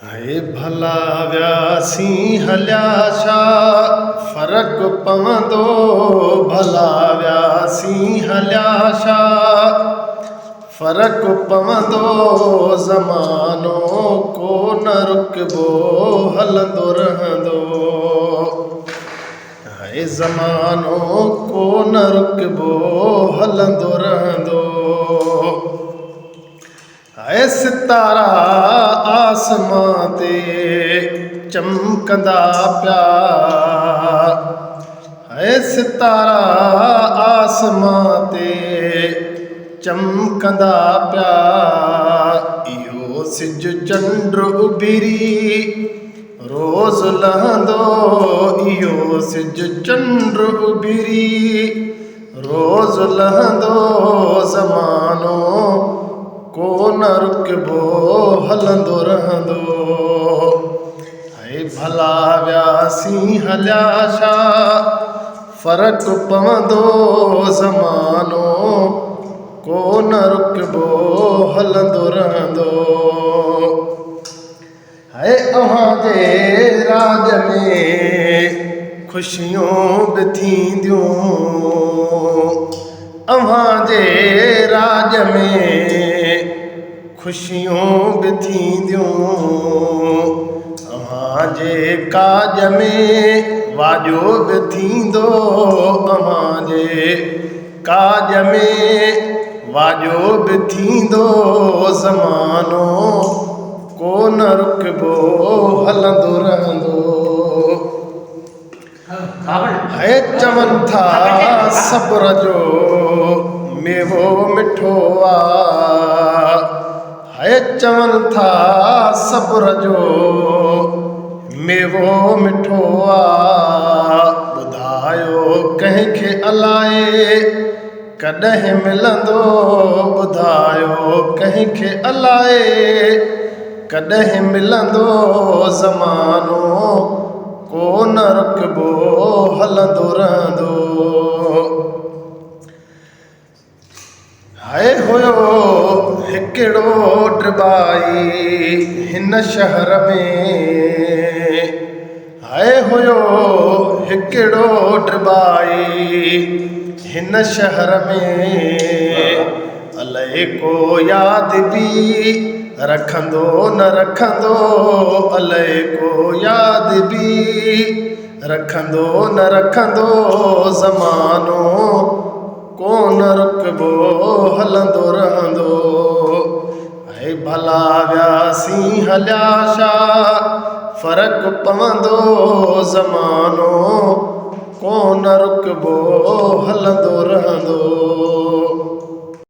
हे भला व्यासी हलिया छा फ़र्क़ु पवंदो। भला व्यासी हलिया छा फ़र्क़ु पवंदो। ज़मानो को न रुकबो हलंदो रहंदो। हे ज़मानो को न रुकबो हलंदो रहंदो। है सितारा आसमां ते चमकंदा पिया। है सितारा आसमां ते चमकंदा पिया। इहो सिज चंड उभिरी रोज़ लहंदो। इहो सिज चंड उभिरी रोज़ लहंदो। ज़मानो को न रुकबो हलंदो रहंदो। हे भला व्यासी हलिया छा फ़र्क़ु पवंदो। ज़मानो को न रुकबो हलंदो रहंदो। हे अव्हां जे राज में ख़ुशियूं बि थींदियूं। अव्हां जे राज में ख़ुशियूं बि थींदियूं। अव्हां जे काज में वाॼो बि थींदो। अव्हां जे काज में वाॼो बि थींदो। ज़मानो को न रुकबो हलंदो रहंदो। है चवनि था सब्र जो मेवो मिठो आहे। है चवनि था सब्र जो मेवो मिठो आहे। ॿुधायो कंहिंखे अलाए कॾहिं मिलंदो। ॿुधायो कंहिंखे अलाए कॾहिं मिलंदो। ज़मानो को न रुकबो हलंदो रहंदो। है हुयो हिकिड़ो ड्रबाई हिन शहर में। है हुयो हिकिड़ो ड्रबाई हिन शहर में। अलाए को यादि बि रखंदो न रखंदो। अलाए को यादि बि रखंदो न रखंदो। ज़मानो को न रुकबो हलंदो रहंदो। हे भला व्यासी हलिया छा फ़र्क़ु पवंदो। ज़मानो को न रुकबो हलंदो रहंदो।